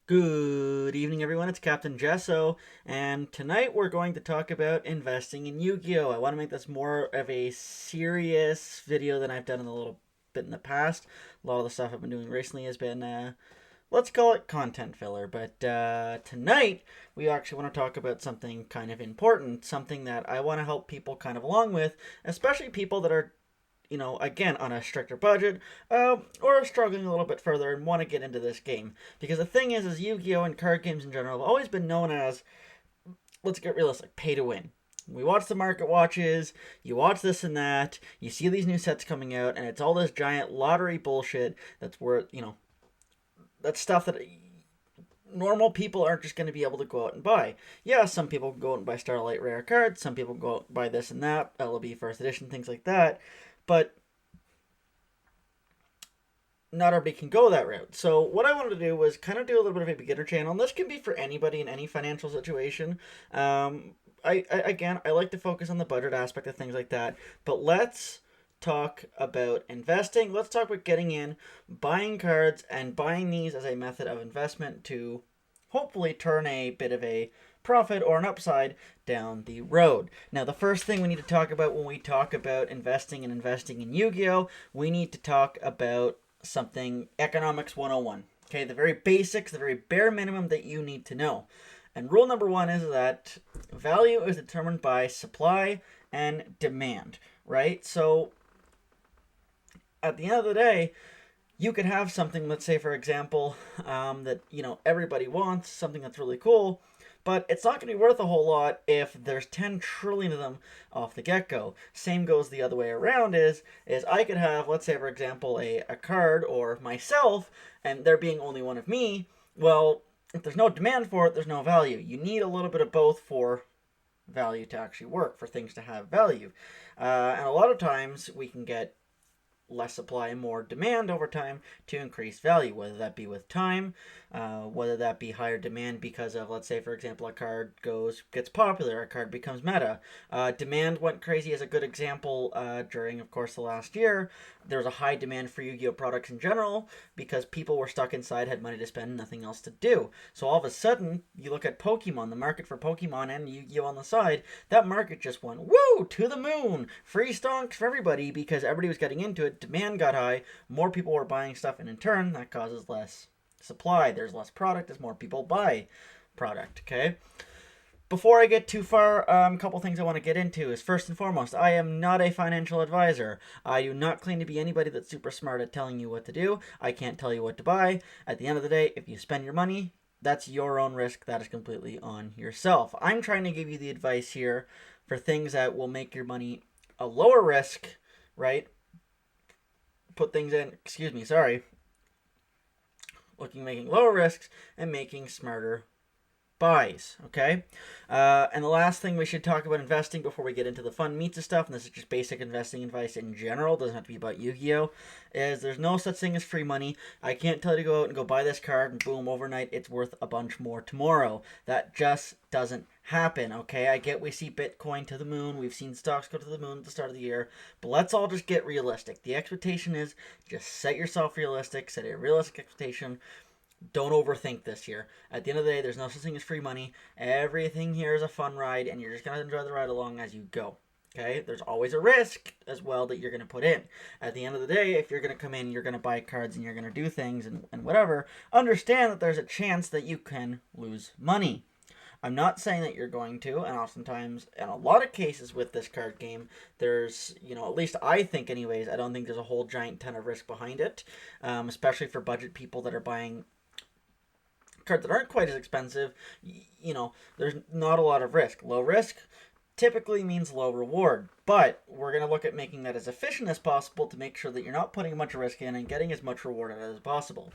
Good evening, everyone. It's Captain Jesso, and tonight we're going to talk about investing in Yu-Gi-Oh! I want to make this more of a serious video than I've done in a little bit in the past. A lot of the stuff I've been doing recently has been, let's call it content filler. But tonight we actually want to talk about something kind of important, something that I want to help people kind of along with, especially people that are again, on a stricter budget, or struggling a little bit further and want to get into this game. Because the thing is Yu-Gi-Oh! And card games in general have always been known as, let's get realistic, pay to win. We watch the market watches, you watch this and that, you see these new sets coming out, and it's all this giant lottery bullshit that's worth, that's stuff that normal people aren't just going to be able to go out and buy. Yeah, some people go out and buy Starlight Rare cards, some people go out and buy this and that, LB First Edition, things like that. But not everybody can go that route. So what I wanted to do was kind of do a little bit of a beginner channel. And this can be for anybody in any financial situation. I like to focus on the budget aspect of things like that. But let's talk about investing. Let's talk about getting in, buying cards, and buying these as a method of investment to hopefully turn a bit of a profit or an upside down the road. Now, the first thing we need to talk about when we talk about investing and investing in Yu-Gi-Oh, we need to talk about something economics 101. Okay, the very basics, the very bare minimum that you need to know. And rule number one is that value is determined by supply and demand, right? So at the end of the day, you could have something, let's say for example, that everybody wants, something that's really cool, but it's not going to be worth a whole lot if there's 10 trillion of them off the get-go. Same goes the other way around is I could have, let's say for example, a card or myself, and there being only one of me. Well, if there's no demand for it, there's no value. You need a little bit of both for value to actually work, for things to have value. And a lot of times we can get less supply and more demand over time to increase value, whether that be with time, whether that be higher demand because of, let's say for example, a card gets popular, a card becomes meta. Demand went crazy as a good example during, of course, the last year. There was a high demand for Yu-Gi-Oh products in general because people were stuck inside, had money to spend, nothing else to do. So all of a sudden, you look at Pokemon, the market for Pokemon and Yu-Gi-Oh on the side, that market just went woo to the moon. Free stonks for everybody because everybody was getting into it. Demand got high, more people were buying stuff, and in turn, that causes less supply. There's less product as more people buy product. Okay. Before I get too far, a couple things I want to get into is, first and foremost, I am not a financial advisor. I do not claim to be anybody that's super smart at telling you what to do. I can't tell you what to buy. At the end of the day, if you spend your money, that's your own risk. That is completely on yourself. I'm trying to give you the advice here for things that will make your money a lower risk, right? Put things in, making lower risks and making smarter buys, okay? And the last thing we should talk about investing before we get into the fun meats of stuff, and this is just basic investing advice in general, doesn't have to be about Yu-Gi-Oh, is there's no such thing as free money. I can't tell you to go out and go buy this card and boom, overnight it's worth a bunch more tomorrow. That just doesn't happen, okay? I get we see Bitcoin to the moon, we've seen stocks go to the moon at the start of the year, but let's all just get realistic. The expectation is just set yourself realistic, set a realistic expectation. Don't overthink this here. At the end of the day, there's no such thing as free money. Everything here is a fun ride, and you're just going to enjoy the ride along as you go. Okay? There's always a risk as well that you're going to put in. At the end of the day, if you're going to come in, you're going to buy cards, and you're going to do things and whatever, understand that there's a chance that you can lose money. I'm not saying that you're going to, and oftentimes, in a lot of cases with this card game, there's, at least I think anyways, I don't think there's a whole giant ton of risk behind it, especially for budget people that are buying cards that aren't quite as expensive. There's not a lot of risk. Low risk typically means low reward, but we're going to look at making that as efficient as possible to make sure that you're not putting a bunch of risk in and getting as much reward as possible.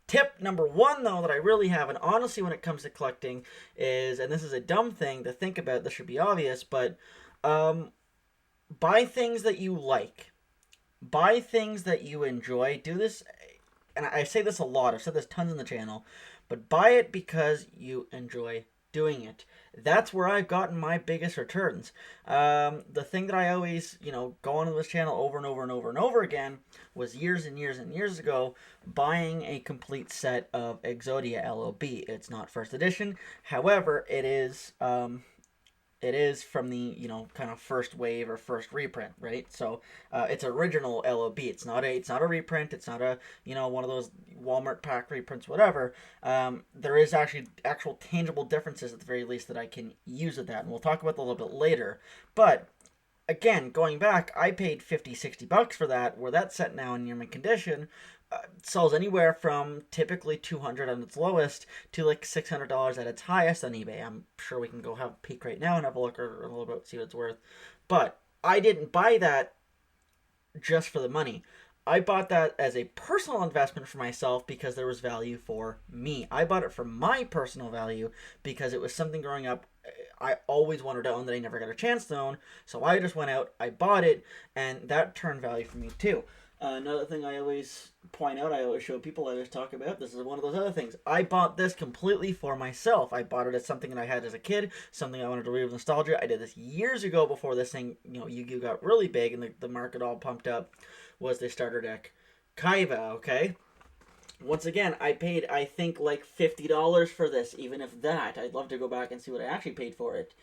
Tip number one, though, that I really have, and honestly when it comes to collecting is, and this is a dumb thing to think about, this should be obvious, but buy things that you like. Buy things that you enjoy. Do this, and I say this a lot, I've said this tons on the channel, but buy it because you enjoy doing it. That's where I've gotten my biggest returns. The thing that I always, go onto this channel over and over and over and over again was years and years and years ago buying a complete set of Exodia LOB. It's not first edition, however, it is from the kind of first wave or first reprint, right? So it's original LOB. It's not a reprint. It's not a one of those Walmart pack reprints, whatever. There is actually actual tangible differences at the very least that I can use with that, and we'll talk about that a little bit later. But again, going back, I paid $50-$60 for that. Where that's set now in mint condition, sells anywhere from typically $200 on its lowest to like $600 at its highest on eBay. I'm sure we can go have a peek right now and have a look or a little bit, see what it's worth. But I didn't buy that just for the money. I bought that as a personal investment for myself because there was value for me. I bought it for my personal value because it was something growing up I always wanted to own that I never got a chance to own. So I just went out, I bought it, and that turned value for me too. Another thing I always point out, I always show people, I always talk about, this is one of those other things. I bought this completely for myself. I bought it as something that I had as a kid, something I wanted to relive nostalgia. I did this years ago before this thing, Yu-Gi-Oh got really big and the market all pumped up, was the starter deck Kaiba, okay? Once again, I paid, I think, like $50 for this, even if that. I'd love to go back and see what I actually paid for it.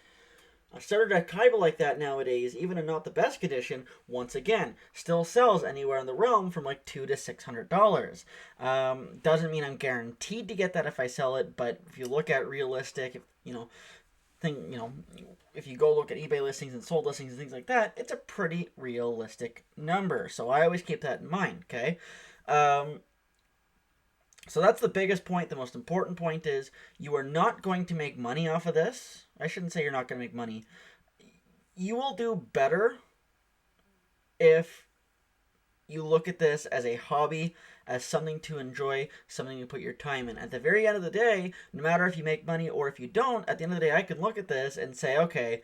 A starter deck Kaiba like that nowadays, even in not the best condition, once again, still sells anywhere in the realm from like $200 to $600. Doesn't mean I'm guaranteed to get that if I sell it, but if you look at realistic, if you go look at eBay listings and sold listings and things like that, it's a pretty realistic number. So I always keep that in mind, okay? So that's the biggest point. The most important point is you are not going to make money off of this. I shouldn't say you're not going to make money. You will do better if you look at this as a hobby, as something to enjoy, something to put your time in. At the very end of the day, no matter if you make money or if you don't, at the end of the day, I can look at this and say, okay,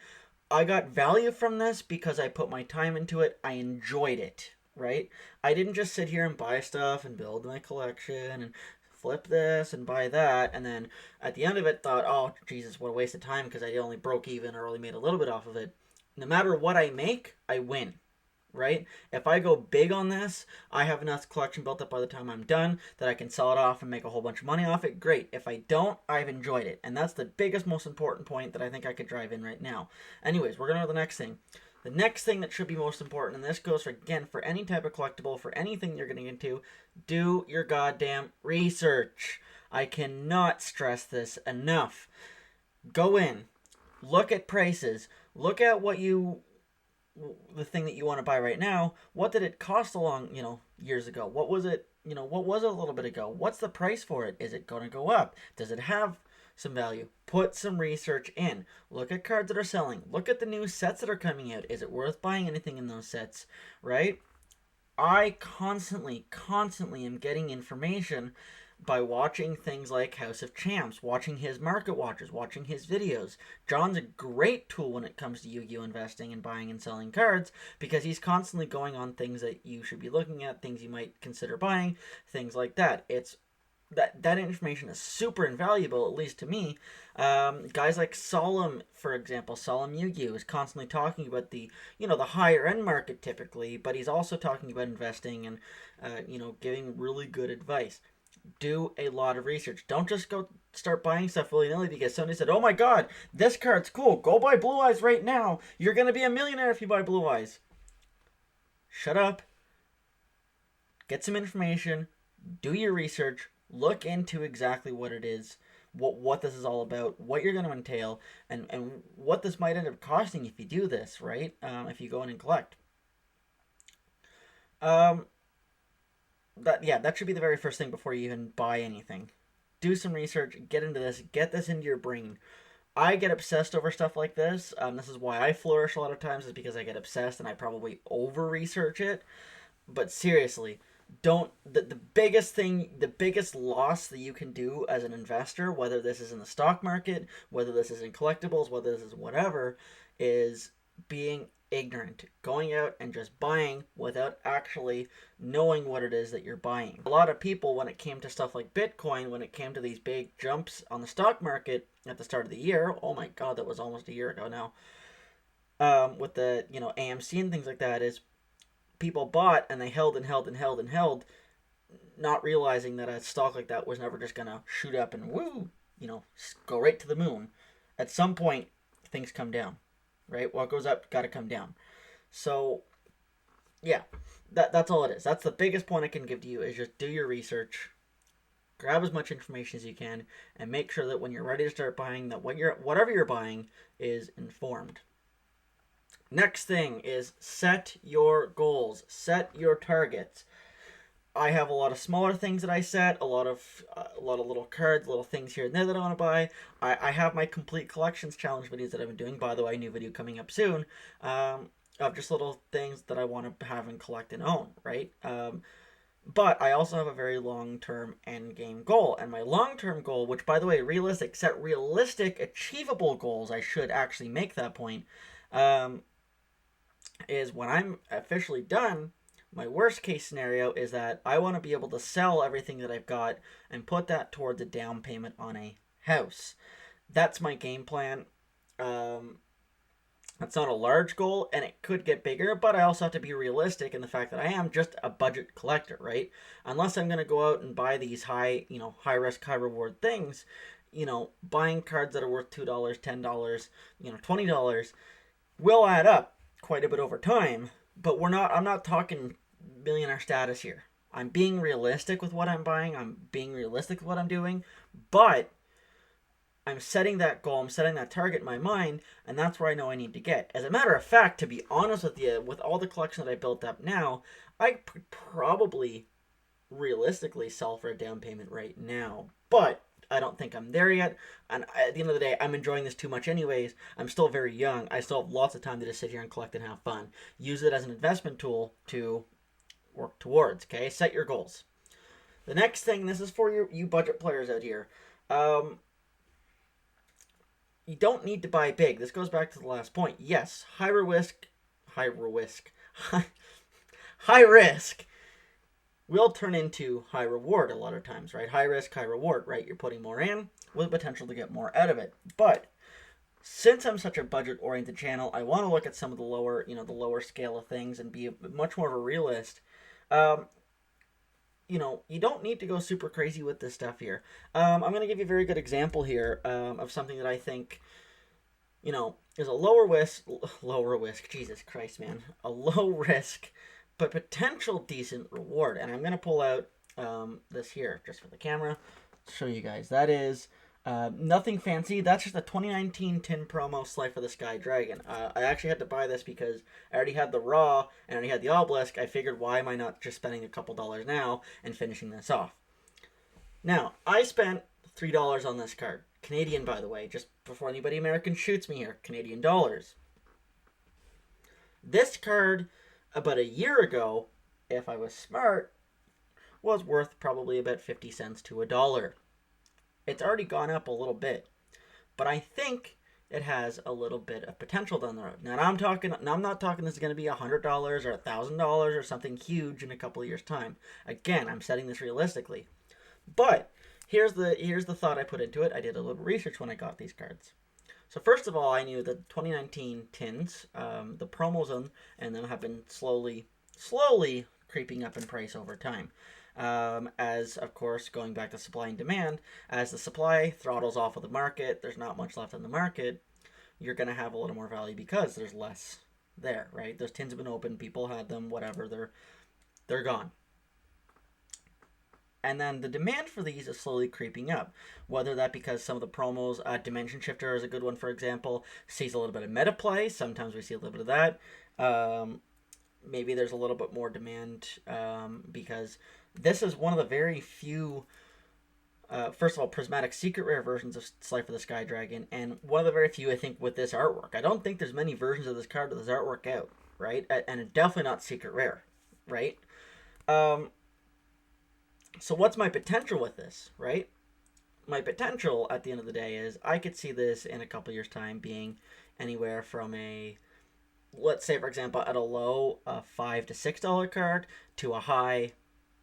I got value from this because I put my time into it. I enjoyed it. Right? I didn't just sit here and buy stuff and build my collection and flip this and buy that, and then at the end of it thought, oh, Jesus, what a waste of time because I only broke even or only made a little bit off of it. No matter what I make, I win. Right? If I go big on this, I have enough collection built up by the time I'm done that I can sell it off and make a whole bunch of money off it. Great. If I don't, I've enjoyed it. And that's the biggest, most important point that I think I could drive in right now. Anyways, we're going to go to the next thing. The next thing that should be most important, and this goes for, again, for any type of collectible, for anything you're getting into, do your goddamn research. I cannot stress this enough. Go in, look at prices, look at the thing that you want to buy right now. What did it cost along, years ago? What was it, what was it a little bit ago? What's the price for it? Is it going to go up? Does it have some value? Put some research in. Look at cards that are selling. Look at the new sets that are coming out. Is it worth buying anything in those sets, right? I constantly am getting information by watching things like House of Champs, watching his Market Watchers, watching his videos. John's a great tool when it comes to Yu-Gi-Oh! Investing and buying and selling cards because he's constantly going on things that you should be looking at, things you might consider buying, things like that. That information is super invaluable, at least to me. Guys like Solemn, for example, Solemn Yu-Gi-Oh! Is constantly talking about the higher end market typically, but he's also talking about investing and, giving really good advice. Do a lot of research. Don't just go start buying stuff willy-nilly because somebody said, oh my god, this card's cool. Go buy Blue Eyes right now. You're going to be a millionaire if you buy Blue Eyes. Shut up. Get some information. Do your research. Look into exactly what it is, what this is all about, what you're going to entail, and what this might end up costing if you do this, right? If you go in and collect. That should be the very first thing before you even buy anything. Do some research, get into this, get this into your brain. I get obsessed over stuff like this. This is why I flourish a lot of times, is because I get obsessed and I probably over-research it. But seriously, the biggest loss that you can do as an investor, whether this is in the stock market, whether this is in collectibles, whether this is whatever, is being ignorant, going out and just buying without actually knowing what it is that you're buying. A lot of people, when it came to stuff like Bitcoin, when it came to these big jumps on the stock market at the start of the year, oh my god, that was almost a year ago now, with the, AMC and things like that, is people bought and they held and held and held and held, not realizing that a stock like that was never just gonna shoot up and woo, go right to the moon. At some point, things come down, right? What goes up, got to come down. So, yeah, that's all it is. That's the biggest point I can give to you, is just do your research, grab as much information as you can, and make sure that when you're ready to start buying, that whatever you're buying is informed. Next thing is set your goals, set your targets. I have a lot of smaller things that I set, a lot of little cards, little things here and there that I want to buy. I have my complete collections challenge videos that I've been doing. By the way, new video coming up soon, of just little things that I want to have and collect and own, right? But I also have a very long-term end game goal, and my long-term goal, which, by the way, set realistic, achievable goals. I should actually make that point. Is when I'm officially done, my worst case scenario is that I want to be able to sell everything that I've got and put that towards a down payment on a house. That's my game plan. That's not a large goal, and it could get bigger, but I also have to be realistic in the fact that I am just a budget collector, right? Unless I'm going to go out and buy these high risk, high reward things, buying cards that are worth $2, $10, $20 will add up quite a bit over time, but I'm not talking millionaire status here. I'm being realistic with what I'm buying. I'm being realistic with what I'm doing, but I'm setting that goal. I'm setting that target in my mind, and that's where I know I need to get. As a matter of fact, to be honest with you, with all the collection that I built up now, I could probably realistically sell for a down payment right now, but I don't think I'm there yet. And at the end of the day, I'm enjoying this too much anyways. I'm still very young. I still have lots of time to just sit here and collect and have fun. Use it as an investment tool to work towards, okay? Set your goals. The next thing, this is for you budget players out here. You don't need to buy big. This goes back to the last point. Yes, high risk will turn into high reward a lot of times, right? High risk, high reward, right? You're putting more in with potential to get more out of it. But since I'm such a budget-oriented channel, I want to look at some of the lower scale of things and be much more of a realist. You don't need to go super crazy with this stuff here. I'm going to give you a very good example here of something that I think, is a lower risk, Jesus Christ, man, a low risk, but potential decent reward. And I'm going to pull out this here just for the camera to show you guys. That is nothing fancy. That's just a 2019 tin promo Slice for the Sky Dragon. I actually had to buy this because I already had the raw and I already had the obelisk. I figured, why am I not just spending a couple dollars now and finishing this off? Now, I spent $3 on this card. Canadian, by the way, just before anybody American shoots me here. Canadian dollars. This card, about a year ago, if I was smart, was worth probably about 50 cents to $1. It's already gone up a little bit, but I think it has a little bit of potential down the road. Now I'm not talking this is going to be $100 or $1,000 or something huge in a couple of years' time. Again, I'm setting this realistically. But here's the thought I put into it. I did a little research when I got these cards. So first of all, I knew that 2019 tins, the promos and them have been slowly creeping up in price over time. As, of course, going back to supply and demand, as the supply throttles off of the market, there's not much left in the market, you're going to have a little more value because there's less there, right? Those tins have been open, people had them, whatever, they're gone. And then the demand for these is slowly creeping up, whether that because some of the promos, Dimension Shifter is a good one, for example, sees a little bit of meta play. Sometimes we see a little bit of that. Maybe there's a little bit more demand because this is one of the very few, first of all, prismatic secret rare versions of Slice for the Sky Dragon, and one of the very few, I think, with this artwork. I don't think there's many versions of this card with this artwork out, right? And definitely not secret rare, right? So what's my potential with this, right? My potential at the end of the day is I could see this in a couple years' time being anywhere from a let's say, for example, at a low $5 to $6 card to a high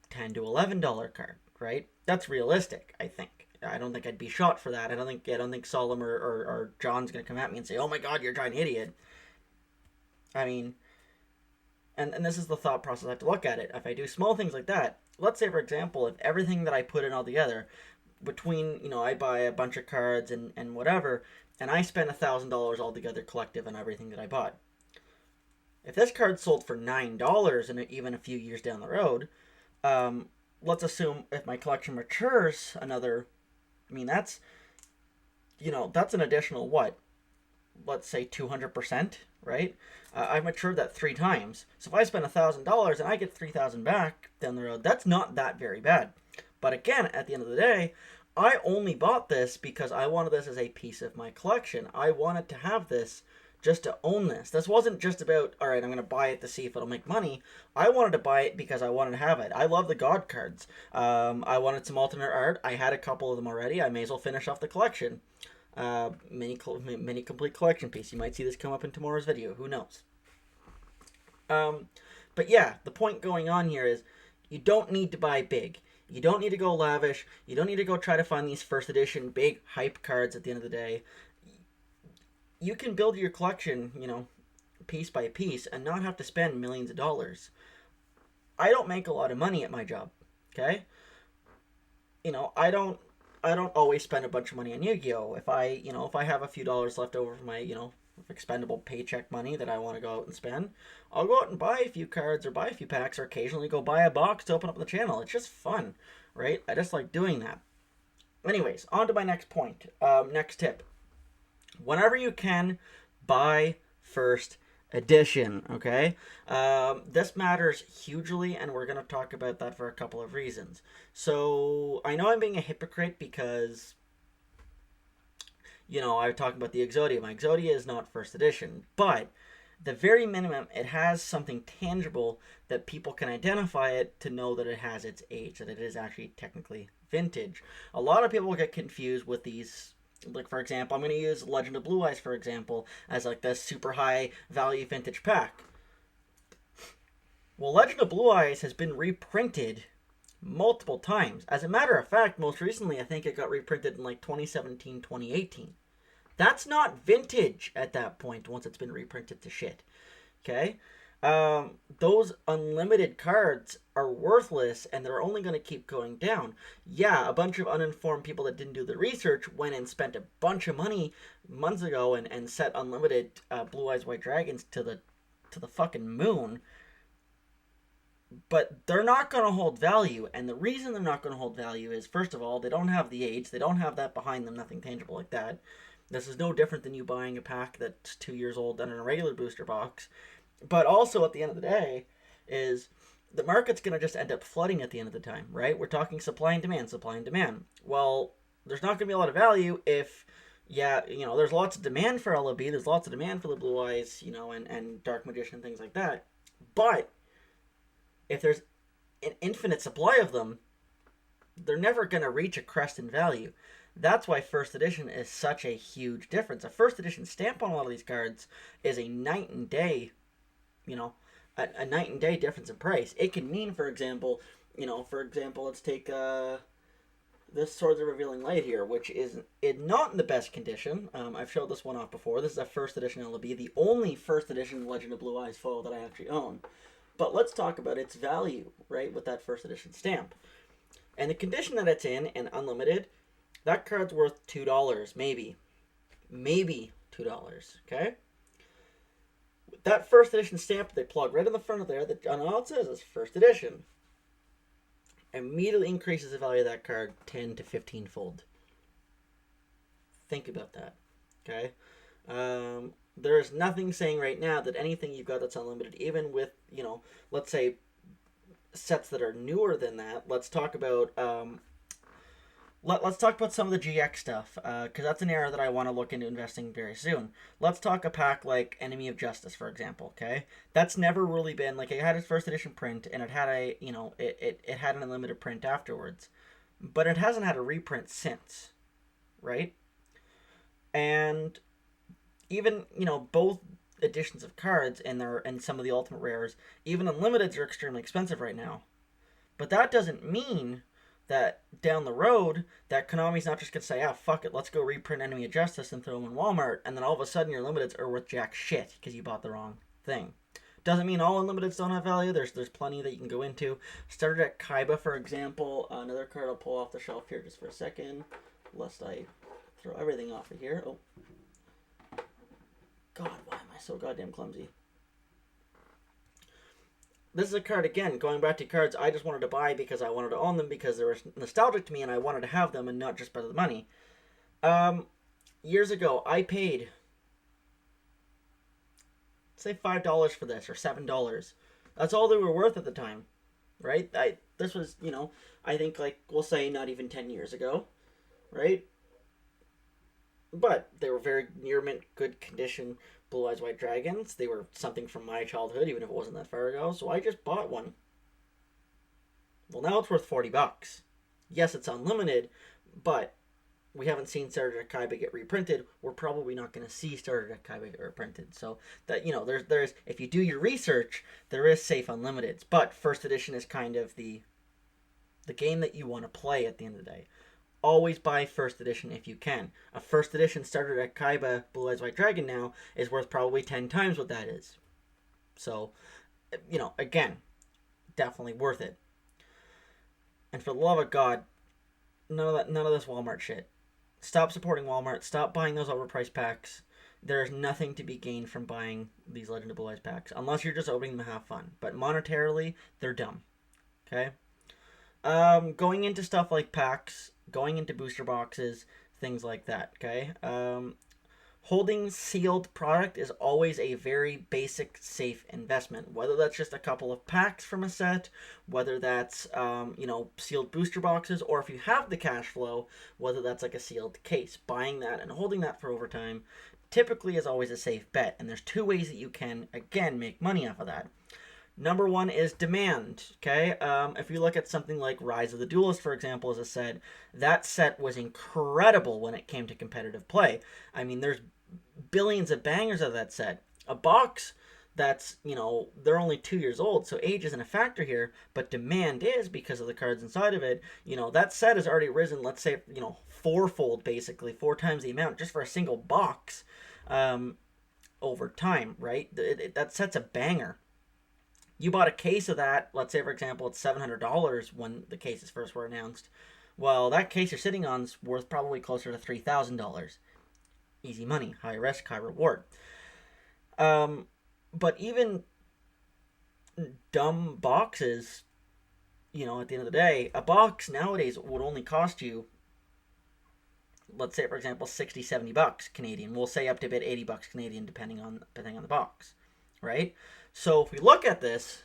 $10 to $11 card, right? That's realistic, I think. I don't think I'd be shot for that. I don't think Solomon or John's gonna come at me and say, "Oh my God, you're a giant idiot." I mean, and this is the thought process I have to look at it. If I do small things like that, let's say, for example, if everything that I put in all together, between, I buy a bunch of cards and whatever, and I spend $1,000 altogether collective on everything that I bought. If this card sold for $9 and even a few years down the road, let's assume if my collection matures another, that's an additional what? Let's say 200%, right? I've matured that 3 times. So if I spend $1,000 and I get 3,000 back down the road, that's not that very bad. But again, at the end of the day, I only bought this because I wanted this as a piece of my collection. I wanted to have this just to own this. This wasn't just about, all right, I'm going to buy it to see if it'll make money. I wanted to buy it because I wanted to have it. I love the God cards. I wanted some alternate art. I had a couple of them already. I may as well finish off the collection. Mini complete collection piece. You might see this come up in tomorrow's video. Who knows? But yeah, the point going on here is you don't need to buy big. You don't need to go lavish. You don't need to go try to find these first edition big hype cards at the end of the day. You can build your collection, piece by piece and not have to spend millions of dollars. I don't make a lot of money at my job, okay? I don't always spend a bunch of money on Yu-Gi-Oh. If I have a few dollars left over for my, expendable paycheck money that I want to go out and spend, I'll go out and buy a few cards or buy a few packs or occasionally go buy a box to open up the channel. It's just fun, right? I just like doing that. Anyways, on to my next point. Next tip. Whenever you can, buy first edition, okay? This matters hugely, and we're going to talk about that for a couple of reasons. So, I know I'm being a hypocrite because, I talk about the Exodia. My Exodia is not first edition, but the very minimum, it has something tangible that people can identify it to know that it has its age, that it is actually technically vintage. A lot of people get confused with these. Like, for example, I'm going to use Legend of Blue Eyes, for example, as like this super high value vintage pack. Well, Legend of Blue Eyes has been reprinted multiple times. As a matter of fact, most recently, I think it got reprinted in like 2017, 2018. That's not vintage at that point once it's been reprinted to shit. Okay? Those unlimited cards are worthless and they're only going to keep going down. Yeah, a bunch of uninformed people that didn't do the research went and spent a bunch of money months ago and set unlimited Blue Eyes White Dragons to the fucking moon. But they're not going to hold value, and the reason they're not going to hold value is, first of all, they don't have the age, they don't have that behind them, nothing tangible like that. This is no different than you buying a pack that's 2 years old than in a regular booster box. But also, at the end of the day, is the market's going to just end up flooding at the end of the time, right? We're talking supply and demand, supply and demand. Well, there's not going to be a lot of value if, there's lots of demand for LOB, there's lots of demand for the Blue Eyes, and Dark Magician and things like that. But if there's an infinite supply of them, they're never going to reach a crest in value. That's why first edition is such a huge difference. A first edition stamp on a lot of these cards is a night and day, a night and day difference in price. It can mean, for example, let's take this Swords of Revealing Light here, which is not in the best condition. I've showed this one off before. This is a first edition LOB, the only first edition Legend of Blue Eyes foil that I actually own. But let's talk about its value, right, with that first edition stamp. And the condition that it's in, and unlimited, that card's worth $2, maybe. Maybe $2, okay? That first edition stamp they plug right in the front of there, that on all it says is first edition, immediately increases the value of that card 10 to 15 fold. Think about that, okay? There is nothing saying right now that anything you've got that's unlimited, even with, let's say sets that are newer than that. Let's talk about let's talk about some of the GX stuff, because that's an area that I want to look into investing very soon. Let's talk a pack like Enemy of Justice, for example, okay? That's never really been, like, it had its first edition print, and it had it had an unlimited print afterwards. But it hasn't had a reprint since, right? And even, both editions of cards and some of the ultimate rares. Even unlimiteds are extremely expensive right now. But that doesn't mean that down the road that Konami's not just gonna say, ah, fuck it, let's go reprint Enemy of Justice and throw them in Walmart, and then all of a sudden your limiteds are worth jack shit because you bought the wrong thing. Doesn't mean all unlimiteds don't have value. There's plenty that you can go into. Started at Kaiba, for example. Another card I'll pull off the shelf here just for a second, lest I throw everything off of here. Oh, God, why am I so goddamn clumsy? This is a card, again, going back to cards I just wanted to buy because I wanted to own them because they were nostalgic to me and I wanted to have them and not just by the money. Years ago, I paid, say, $5 for this, or $7. That's all they were worth at the time, right? This was, I think, like, we'll say not even 10 years ago, right? But they were very near mint good condition Blue Eyes White Dragons. They were something from my childhood, even if it wasn't that far ago. So I just bought one. Well, now it's worth $40. Yes, it's unlimited, but we haven't seen Starter Deck Kaiba get reprinted. We're probably not going to see Starter Deck Kaiba get reprinted. So that there's if you do your research, there is safe unlimiteds. But first edition is kind of the game that you want to play at the end of the day. Always buy first edition if you can. A first edition Starter Deck Kaiba Blue Eyes White Dragon now is worth probably 10 times what that is. So, again, definitely worth it. And for the love of God, none of this Walmart shit. Stop supporting Walmart. Stop buying those overpriced packs. There's nothing to be gained from buying these Legend of Blue Eyes packs, unless you're just opening them to have fun. But monetarily, they're dumb. Okay? Going into stuff like packs, going into booster boxes, things like that, okay? Holding sealed product is always a very basic, safe investment. Whether that's just a couple of packs from a set, whether that's, sealed booster boxes, or if you have the cash flow, whether that's like a sealed case. Buying that and holding that for overtime typically is always a safe bet. And there's two ways that you can, again, make money off of that. Number one is demand, okay? If you look at something like Rise of the Duelist, for example, as I said, that set was incredible when it came to competitive play. I mean, there's billions of bangers of that set. A box that's, they're only 2 years old, so age isn't a factor here, but demand is because of the cards inside of it. That set has already risen, let's say, fourfold, basically, 4 times the amount just for a single box over time, right? That set's a banger. You bought a case of that, let's say, for example, it's $700 when the cases first were announced. Well, that case you're sitting on is worth probably closer to $3,000. Easy money, high risk, high reward. But even dumb boxes, at the end of the day, a box nowadays would only cost you, let's say, for example, $60-$70 Canadian. We'll say up to about $80 Canadian, depending on the box, right? So if we look at this,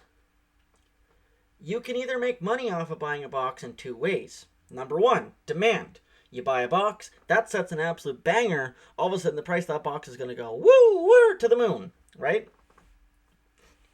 you can either make money off of buying a box in 2 ways. Number one, demand. You buy a box, that set's an absolute banger. All of a sudden, the price of that box is going to go woo to the moon, right?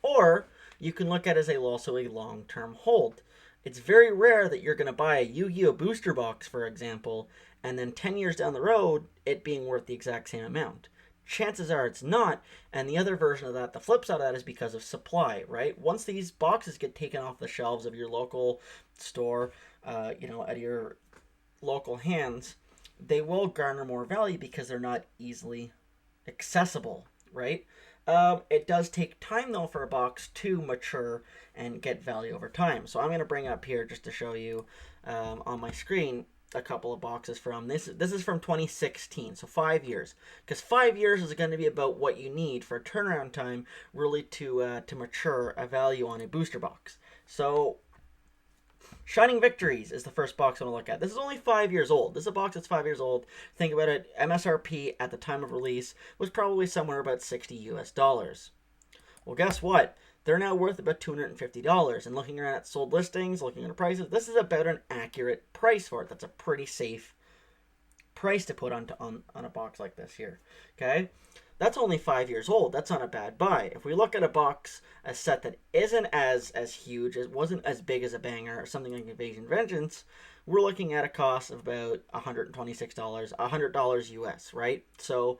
Or you can look at it as also a long-term hold. It's very rare that you're going to buy a Yu-Gi-Oh! Booster box, for example, and then 10 years down the road, it being worth the exact same amount. Chances are it's not, and the other version of that, the flip side of that, is because of supply, right? Once these boxes get taken off the shelves of your local store, out of your local hands, they will garner more value because they're not easily accessible, right? It does take time, though, for a box to mature and get value over time. So I'm going to bring up here just to show you on my screen a couple of boxes from this. This is from 2016, so 5 years. Because 5 years is going to be about what you need for a turnaround time, really, to mature a value on a booster box. So Shining Victories is the first box I want to look at. This is only 5 years old. This is a box that's 5 years old. Think about it. MSRP at the time of release was probably somewhere about $60 US. Well, guess what? They're now worth about $250. And looking around at sold listings, looking at prices, this is about an accurate price for it. That's a pretty safe price to put on a box like this here. Okay? That's only 5 years old. That's not a bad buy. If we look at a set that isn't as huge, it wasn't as big as a banger, or something like Invasion Vengeance, we're looking at a cost of about $126, $100 US, right? So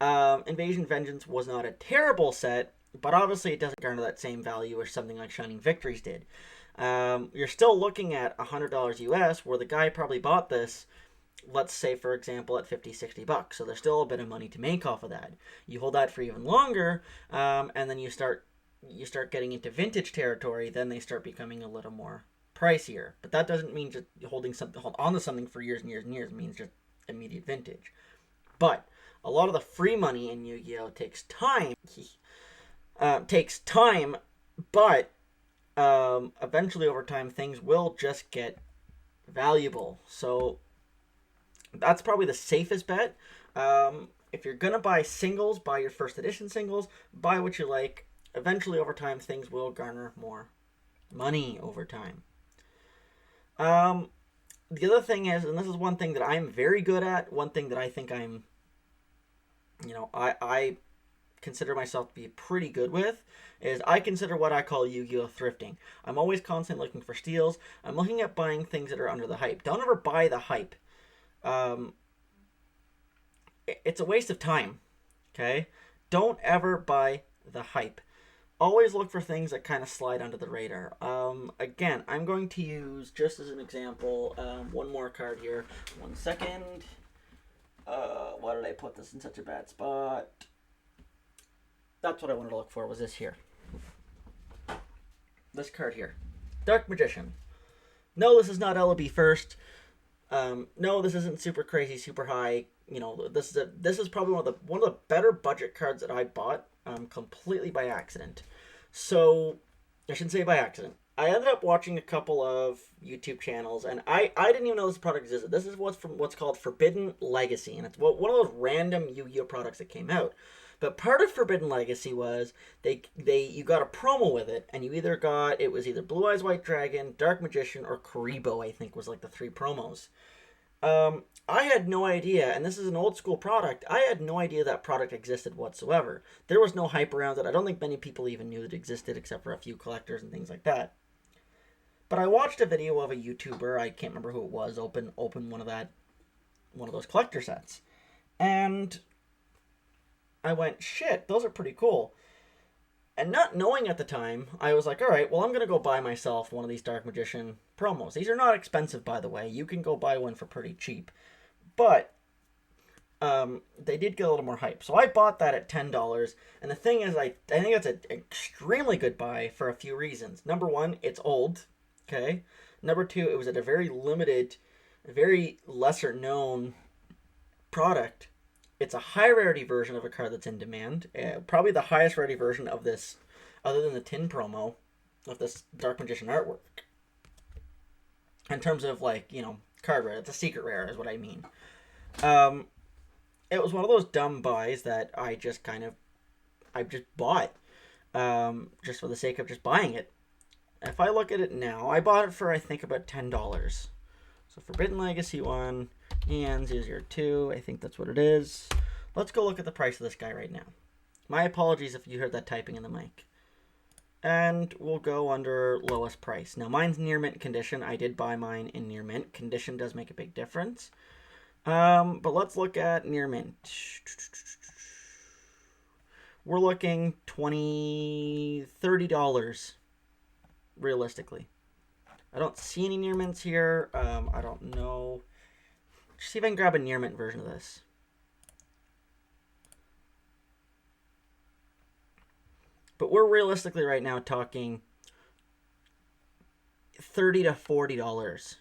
Invasion Vengeance was not a terrible set, but obviously it doesn't garner that same value as something like Shining Victories did. You're still looking at $100 US, where the guy probably bought this, let's say for example, at 50-60 bucks. So there's still a bit of money to make off of that. You hold that for even longer, and then you start getting into vintage territory. Then they start becoming a little more pricier. But that doesn't mean just hold on to something for years and years and years. It means just immediate vintage. But a lot of the free money in Yu-Gi-Oh takes time. But eventually over time things will just get valuable. So that's probably the safest bet. If you're gonna buy singles, buy your first edition singles. Buy what you like. Eventually over time things will garner more money over time. The other thing is, and this is one thing that I'm very good at, one thing that I think I'm, I consider myself to be pretty good with, is I consider what I call Yu-Gi-Oh! Thrifting. I'm always constantly looking for steals. I'm looking at buying things that are under the hype. Don't ever buy the hype. It's a waste of time, okay? Don't ever buy the hype. Always look for things that kind of slide under the radar. Again, I'm going to use, just as an example, one more card here. 1 second. Why did I put this in such a bad spot? That's what I wanted to look for, was this here. This card here. Dark Magician. No, this is not LOB first. No, this isn't super crazy, super high. This is probably one of the better budget cards that I bought. Completely by accident. So, I shouldn't say by accident. I ended up watching a couple of YouTube channels, and I didn't even know this product existed. This is what's called Forbidden Legacy, and it's one of those random Yu-Gi-Oh products that came out. But part of Forbidden Legacy was you got a promo with it, and it was either Blue Eyes White Dragon, Dark Magician, or Karibo, I think was like the 3 promos. I had no idea, and this is an old school product, I had no idea that product existed whatsoever. There was no hype around it. I don't think many people even knew it existed, except for a few collectors and things like that. But I watched a video of a YouTuber, I can't remember who it was, open one of those collector sets. And I went, shit, those are pretty cool. And not knowing at the time, I was like, alright, well, I'm going to go buy myself one of these Dark Magician promos. These are not expensive, by the way. You can go buy one for pretty cheap. But they did get a little more hype. So I bought that at $10. And the thing is, I think it's an extremely good buy for a few reasons. Number one, it's old. Okay. Number two, it was at a very limited, very lesser known product. It's a high rarity version of a card that's in demand. Probably the highest rarity version of this, other than the tin promo, of this Dark Magician artwork. In terms of, card rare. It's a secret rare is what I mean. It was one of those dumb buys that I just bought. Just for the sake of just buying it. If I look at it now, I bought it for, I think, about $10. So Forbidden Legacy 1 and 002, I think that's what it is. Let's go look at the price of this guy right now. My apologies if you heard that typing in the mic. And we'll go under lowest price. Now mine's near mint condition. I did buy mine in near mint. Condition does make a big difference. But let's look at near mint. We're looking $20, $30 realistically. I don't see any near mints here. I don't know. Just see if I can grab a near mint version of this. But we're realistically right now talking $30 to $40.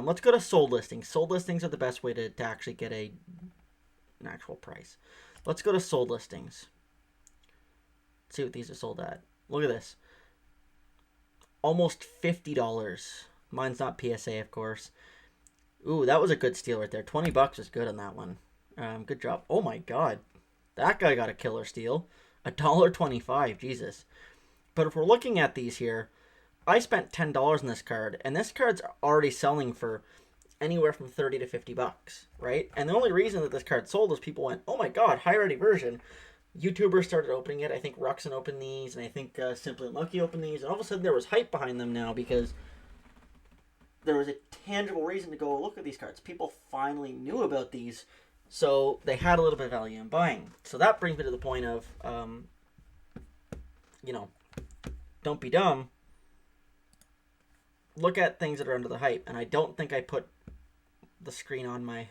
Let's go to sold listings. Sold listings are the best way to actually get an actual price. Let's go to sold listings. Let's see what these are sold at. Look at this. Almost $50. Mine's not PSA, of course. Ooh, that was a good steal right there. $20 was good on that one. Good job. Oh my god. That guy got a killer steal. $1.25. Jesus. But if we're looking at these here, I spent $10 on this card, and this card's already selling for anywhere from $30 to $50, right? And the only reason that this card sold is people went, oh my god, high rarity version. YouTubers started opening it. I think Ruxin opened these, and I think Simply Unlucky opened these, and all of a sudden there was hype behind them now because there was a tangible reason to go look at these cards. People finally knew about these So they had a little bit of value in buying. So that brings me to the point of, don't be dumb. Look at things that are under the hype. And I don't think I put the screen on my...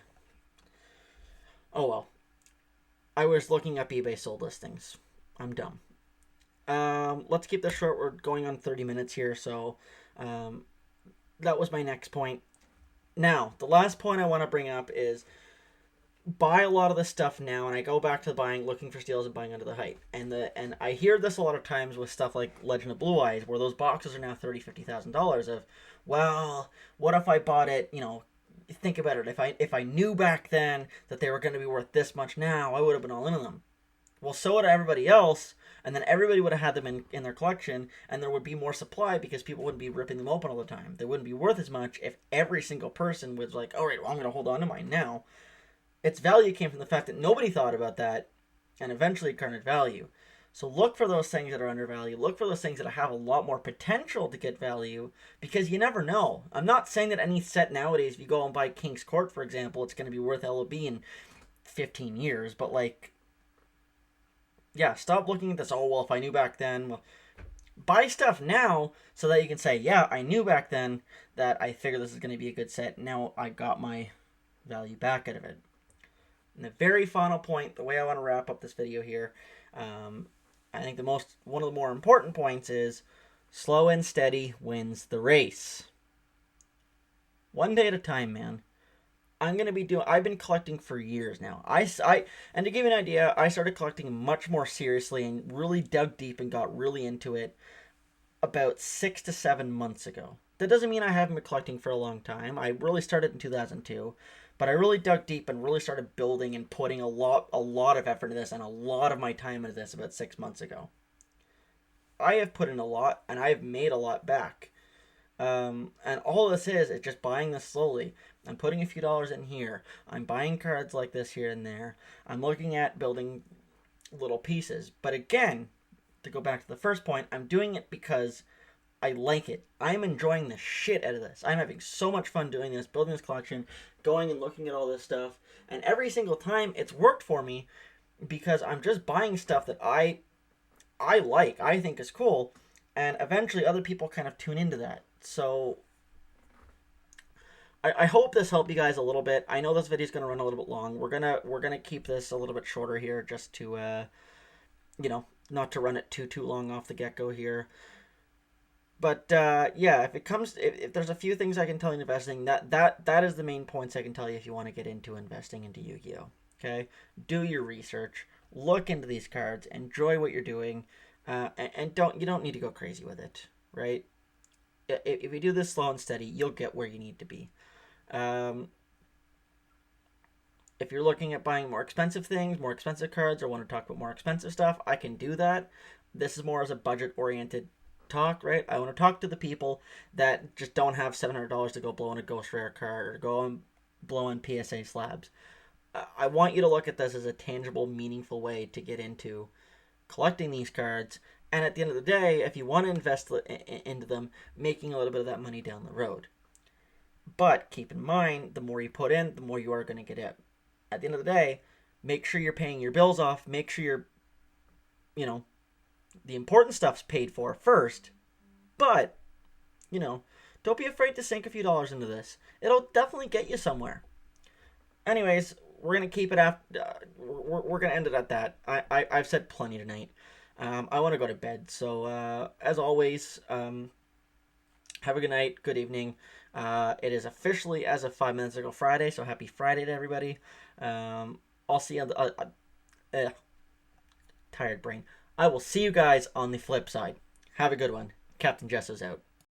Oh, well. I was looking up eBay sold listings. I'm dumb. Let's keep this short. We're going on 30 minutes here. So that was my next point. Now, the last point I want to bring up is buy a lot of this stuff now, and I go back to buying, looking for steals and buying under the hype. And I hear this a lot of times with stuff like Legend of Blue Eyes, where those boxes are now $30,000-$50,000 of, well, what if I bought it, think about it, if I knew back then that they were going to be worth this much now, I would have been all into them. Well, so would everybody else, and then everybody would have had them in their collection, and there would be more supply because people wouldn't be ripping them open all the time. They wouldn't be worth as much if every single person was like, all right, well, I'm going to hold on to mine now. Its value came from the fact that nobody thought about that, and eventually it garnered value. So look for those things that are undervalued. Look for those things that have a lot more potential to get value, because you never know. I'm not saying that any set nowadays, if you go and buy King's Court, for example, it's going to be worth LOB in 15 years. But, yeah, stop looking at this, oh, well, if I knew back then. Well, buy stuff now so that you can say, yeah, I knew back then that I figured this is going to be a good set. Now I got my value back out of it. And the very final point, the way I want to wrap up this video here, I think one of the more important points is slow and steady wins the race. One day at a time, man. I've been collecting for years now. And to give you an idea, I started collecting much more seriously and really dug deep and got really into it about 6 to 7 months ago. That doesn't mean I haven't been collecting for a long time. I really started in 2002. But I really dug deep and really started building and putting a lot of effort into this and a lot of my time into this about 6 months ago. I have put in a lot, and I have made a lot back. And all this is just buying this slowly. I'm putting a few dollars in here. I'm buying cards like this here and there. I'm looking at building little pieces. But again, to go back to the first point, I'm doing it because I like it. I'm enjoying the shit out of this. I'm having so much fun doing this, building this collection, going and looking at all this stuff. And every single time it's worked for me because I'm just buying stuff that I like, I think is cool. And eventually other people kind of tune into that. So I hope this helped you guys a little bit. I know this video is going to run a little bit long. We're gonna keep this a little bit shorter here just to, not to run it too long off the get-go here. But yeah, if there's a few things I can tell you in investing, that is the main points I can tell you if you want to get into investing into Yu-Gi-Oh. Okay, do your research, look into these cards, enjoy what you're doing, and you don't need to go crazy with it, right? If you do this slow and steady, you'll get where you need to be. If you're looking at buying more expensive things, more expensive cards, or want to talk about more expensive stuff, I can do that. This is more as a budget-oriented talk, right? I want to talk to the people that just don't have $700 to go blow on a Ghost Rare card or go and blow on PSA slabs. I want you to look at this as a tangible, meaningful way to get into collecting these cards. And at the end of the day, if you want to invest into them, making a little bit of that money down the road. But keep in mind, the more you put in, the more you are going to get out. At the end of the day, make sure you're paying your bills off. Make sure you're, the important stuff's paid for first. But, don't be afraid to sink a few dollars into this. It'll definitely get you somewhere. Anyways, we're going to keep it we're going to end it at that. I've said plenty tonight. I want to go to bed. So, as always, have a good night, good evening. It is officially, as of 5 minutes ago, Friday, so happy Friday to everybody. I'll see you on the... tired brain. I will see you guys on the flip side. Have a good one. Captain Jesso's out.